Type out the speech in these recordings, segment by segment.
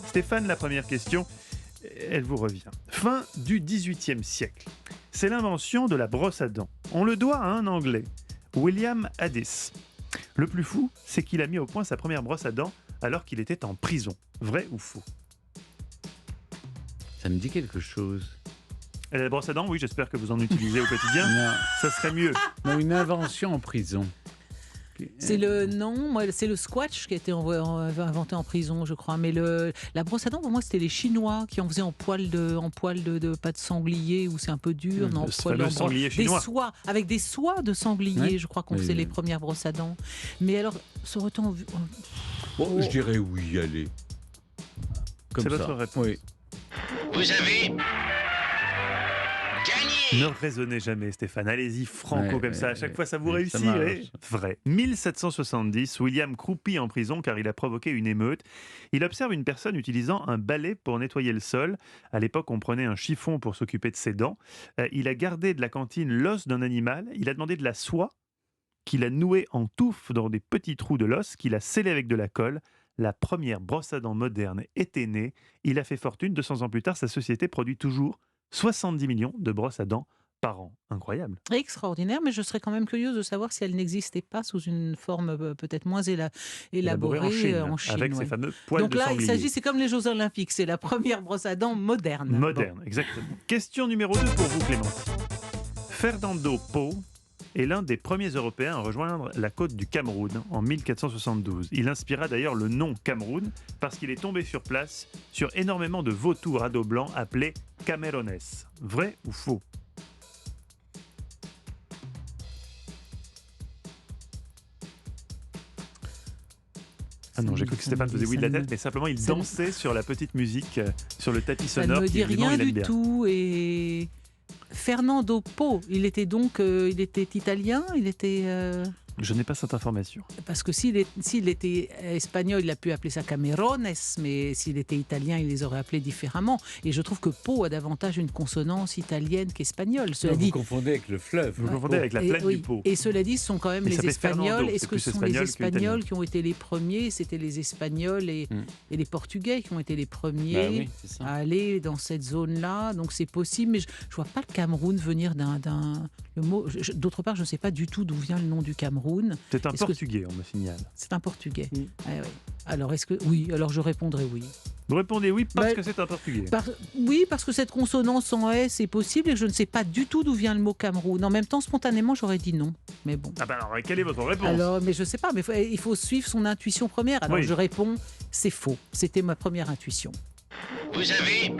Stéphane, la première question, elle vous revient. Fin du XVIIIe siècle. C'est l'invention de la brosse à dents. On le doit à un Anglais, William Addis. Le plus fou, c'est qu'il a mis au point sa première brosse à dents alors qu'il était en prison. Vrai ou faux? Ça me dit quelque chose. La brosse à dents, oui, j'espère que vous en utilisez au quotidien. Non, Ça serait mieux. non, une invention en prison. C'est le squash qui a été inventé en prison, je crois. Mais la brosse à dents, pour moi, c'était les Chinois qui en faisaient en poil de pas de sanglier, où c'est un peu dur. Non, Le fameux sanglier chinois. des soies, avec des soies de sanglier, Ouais. je crois qu'on Oui, faisait oui. les premières brosses à dents. Mais alors, serait-on vu... Bon, je dirais oui, allez. Comme C'est ça. votre réponse. Oui. Vous avez gagné. Ne raisonnez jamais, Stéphane. Allez-y, franco, Ouais, comme ça. À chaque fois, ça vous ouais, réussit. ça marche. Ouais. Vrai. 1770, William croupit en prison car il a provoqué une émeute. Il observe une personne utilisant un balai pour nettoyer le sol. À l'époque, on prenait un chiffon pour s'occuper de ses dents. Il a gardé de la cantine l'os d'un animal. Il a demandé de la soie qu'il a nouée en touffe dans des petits trous de l'os, qu'il a scellé avec de la colle. La première brosse à dents moderne était née. Il a fait fortune. 200 ans plus tard, sa société produit toujours 70 millions de brosses à dents par an. Incroyable. Extraordinaire, mais je serais quand même curieuse de savoir si elle n'existait pas sous une forme peut-être moins élaborée en Chine. avec ouais. ces fameux poils Donc de là, sanglier. c'est comme les Jeux Olympiques, c'est la première brosse à dents moderne. Moderne, exactement. Question numéro 2 pour vous, Clémentine. Fernando Po est l'un des premiers Européens à rejoindre la côte du Cameroun en 1472. Il inspira d'ailleurs le nom Cameroun parce qu'il est tombé sur place sur énormément de vautours à dos blanc appelés Camerones. Vrai ou faux? Ah non, j'ai cru que Stéphane faisait oui de la tête, mais simplement il ça me- dansait sur la petite musique, sur le tapis Ça ne sonore me qui dit évidemment rien il aime du bien. tout. Et Fernando Po, il était italien, Je n'ai pas cette information. parce que s'il était espagnol, il a pu appeler ça Camerones, mais s'il était italien, il les aurait appelés différemment. Et je trouve que Po a davantage une consonance italienne qu'espagnole. Cela Vous dit, confondez avec le fleuve. Vous confondez avec la plaine oui. du Pau. Et cela dit, ce sont quand même Il les s'appelait Espagnols. Fernando, Est-ce c'est que plus ce sont les espagnol Espagnols qu'italien. qui ont été les premiers? C'était les Espagnols et les Portugais qui ont été les premiers Bah oui, c'est ça. à aller dans cette zone-là. Donc c'est possible, mais je ne vois pas le Cameroun venir le mot. D'autre part, je ne sais pas du tout d'où vient le nom du Cameroun. C'est un Est-ce que- portugais, on me signale. C'est un portugais. Mm. Ouais, ouais. Alors alors je répondrai oui. Vous répondez oui parce Bah, que c'est un portugais. Oui, parce que cette consonance en S est possible et que je ne sais pas du tout d'où vient le mot Cameroun. En même temps, spontanément, j'aurais dit non. Mais bon. Ah bah alors, quelle est votre réponse? Alors, mais je sais pas, mais il faut suivre son intuition première. Alors Oui. je réponds, c'est faux. C'était ma première intuition. Vous avez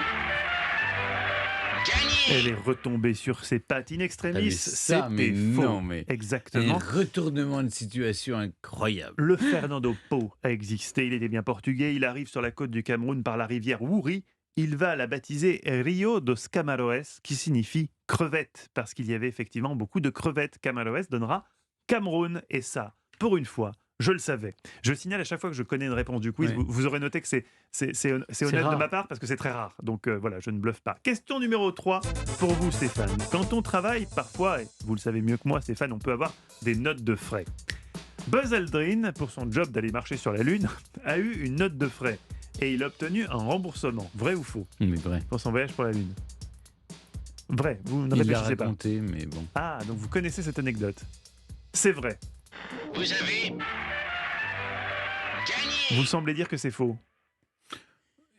gagné. Elle est retombée sur ses pattes in Ah, extremis. mais ça, mais C'était faux. non, mais un Exactement. retournement de situation incroyable. Le Fernando Po a existé. Il était bien portugais. Il arrive sur la côte du Cameroun par la rivière Wouri. Il va la baptiser Rio dos Camaroes, qui signifie crevette, parce qu'il y avait effectivement beaucoup de crevettes. Camaroes donnera Cameroun. Et ça, pour une fois, je le savais. Je signale à chaque fois que je connais une réponse du quiz, Oui. vous aurez noté que c'est honnête de rare. ma part parce que c'est très rare. Donc voilà, je ne bluffe pas. Question numéro 3 pour vous, Stéphane. Quand on travaille, parfois, et vous le savez mieux que moi, Stéphane, on peut avoir des notes de frais. Buzz Aldrin, pour son job d'aller marcher sur la Lune, a eu une note de frais et il a obtenu un remboursement. Vrai ou faux? Mais vrai. Pour son voyage pour la Lune. Vrai, vous ne Il l'a réfléchissez pas. raconté, mais bon. Ah, donc vous connaissez cette anecdote. C'est vrai. Vous avez gagné. Vous semblez dire que c'est faux.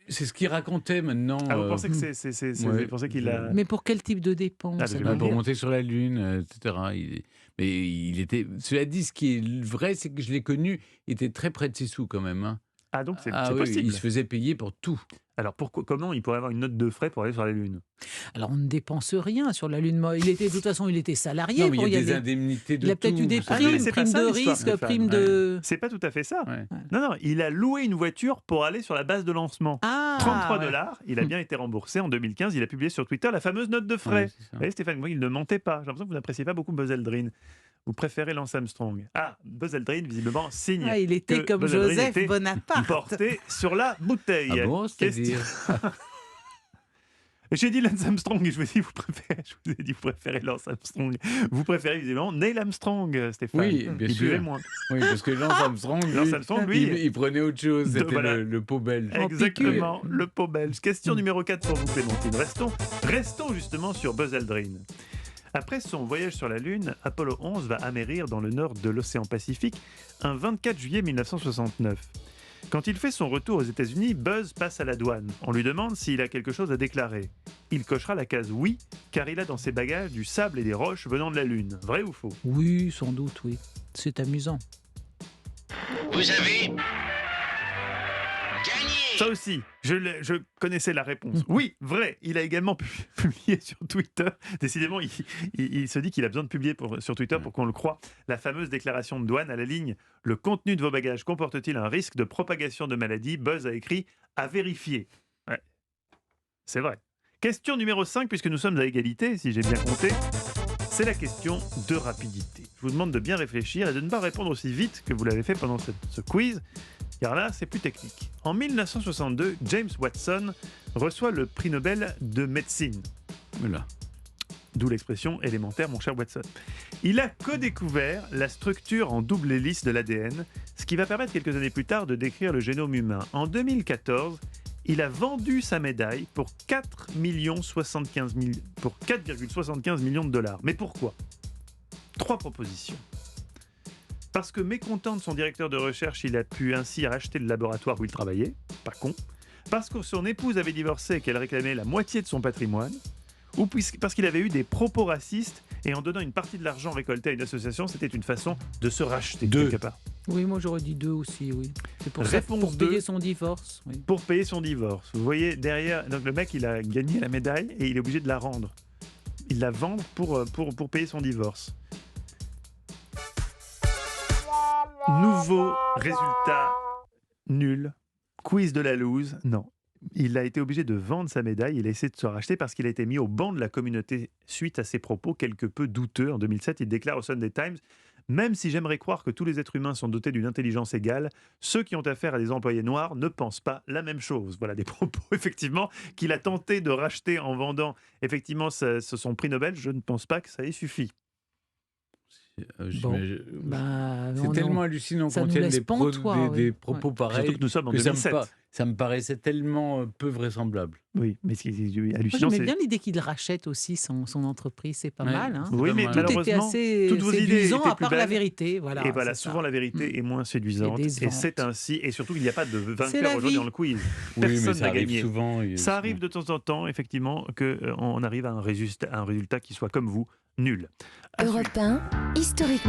C'est ce qu'il racontait maintenant. Ah, vous pensez que ouais. vous pensez qu'il a... Mais pour quel type de dépenses Ah, ça mais veut Pour dire monter sur la Lune, etc. Mais il était. Cela dit, ce qui est vrai, c'est que je l'ai connu, il était très près de ses sous quand même. Hein. Ah, donc c'est Ah oui, possible. il se faisait payer pour tout. Alors comment il pourrait avoir une note de frais pour aller sur la Lune? Alors on ne dépense rien sur la Lune. De toute façon, il était salarié Non, mais pour il y y a des aller. indemnités de Il a peut-être tout, eu des vous savez. mais primes, c'est pas primes ça, de l'histoire, risque, Stéphane. primes de... C'est pas tout à fait ça. Ouais. Non, il a loué une voiture pour aller sur la base de lancement. Ah, 33 ouais. dollars, il a bien été remboursé. En 2015, il a publié sur Twitter la fameuse note de frais. Ouais, c'est ça. Vous voyez, Stéphane, il ne mentait pas. J'ai l'impression que vous n'appréciez pas beaucoup Buzz Aldrin. Vous préférez Lance Armstrong. Ah, Buzz Aldrin, visiblement, signe Ah, il était que comme Buzz Aldrin Joseph était Bonaparte. porté sur la bouteille. Ah bon, c'est-à-dire J'ai dit Lance Armstrong et je vous ai dit vous préférez Lance Armstrong. Vous préférez évidemment Neil Armstrong, Stéphane. Oui, bien il sûr. buvait moins. Oui, parce que Lance Armstrong, Lance Armstrong, lui, il prenait autre chose. C'était voilà. le pot belge. Exactement, le pot belge. Question numéro 4 pour vous, Clémentine. Restons justement sur Buzz Aldrin. Après son voyage sur la Lune, Apollo 11 va amérir dans le nord de l'océan Pacifique un 24 juillet 1969. Quand il fait son retour aux États-Unis, Buzz passe à la douane. On lui demande s'il a quelque chose à déclarer. Il cochera la case oui, car il a dans ses bagages du sable et des roches venant de la Lune. Vrai ou faux? Oui, sans doute, oui. C'est amusant. Vous avez gagné. Ça aussi, je connaissais la réponse. Oui, vrai. Il a également publié sur Twitter. Décidément, il se dit qu'il a besoin de publier sur Twitter pour qu'on le croie. La fameuse déclaration de douane à la ligne « Le contenu de vos bagages comporte-t-il un risque de propagation de maladie ?» Buzz a écrit « À vérifier ». Ouais. C'est vrai. Question numéro 5, puisque nous sommes à égalité, si j'ai bien compté. C'est la question de rapidité. Je vous demande de bien réfléchir et de ne pas répondre aussi vite que vous l'avez fait pendant ce quiz. Car là, c'est plus technique. En 1962, James Watson reçoit le prix Nobel de médecine. Voilà. D'où l'expression élémentaire, mon cher Watson. Il a co-découvert la structure en double hélice de l'ADN, ce qui va permettre quelques années plus tard de décrire le génome humain. En 2014, il a vendu sa médaille pour 4,75 millions de dollars. Mais pourquoi? 3 propositions. Parce que mécontent de son directeur de recherche, il a pu ainsi racheter le laboratoire où il travaillait, pas con. Parce que son épouse avait divorcé et qu'elle réclamait la moitié de son patrimoine. Ou parce qu'il avait eu des propos racistes et en donnant une partie de l'argent récolté à une association, c'était une façon de se racheter quelque part. Oui, moi j'aurais dit 2 aussi, oui. C'est pour Réponse pour 2. payer son divorce. Oui. Pour payer son divorce. Vous voyez derrière, donc le mec il a gagné la médaille et il est obligé de la rendre. Il la vend pour payer son divorce. Nouveau résultat nul. Quiz de la loose. Non. Il a été obligé de vendre sa médaille. Il a essayé de se racheter parce qu'il a été mis au banc de la communauté suite à ses propos quelque peu douteux. En 2007, il déclare au Sunday Times « Même si j'aimerais croire que tous les êtres humains sont dotés d'une intelligence égale, ceux qui ont affaire à des employés noirs ne pensent pas la même chose. » Voilà des propos, effectivement, qu'il a tenté de racheter en vendant effectivement son prix Nobel. Je ne pense pas que ça ait suffi. Bon. Bah, C'est tellement hallucinant ça qu'on nous tienne laisse des pantois, des oui. propos Ouais. pareils. Surtout que nous sommes en que 2007. ça me paraissait tellement peu vraisemblable. Oui, mais ce qui est Moi, hallucinant, j'aimais c'est... bien l'idée qu'il rachète aussi son entreprise, c'est pas Ouais. mal. Hein. Oui, mais Tout Tout était malheureusement, assez toutes vos idées séduisant, étaient à plus part la belles. vérité. Voilà, Et voilà, c'est souvent ça. la vérité est moins séduisante. Et Et décevante. c'est ainsi. Et surtout, il n'y a pas de C'est vainqueur la aujourd'hui vie. dans le quiz. Oui, mais Personne ça n'a arrive gagné. souvent. Ça arrive de temps en temps, effectivement, qu'on arrive à un résultat qui soit comme vous, nul. À suivre. Europe 1, historiquement.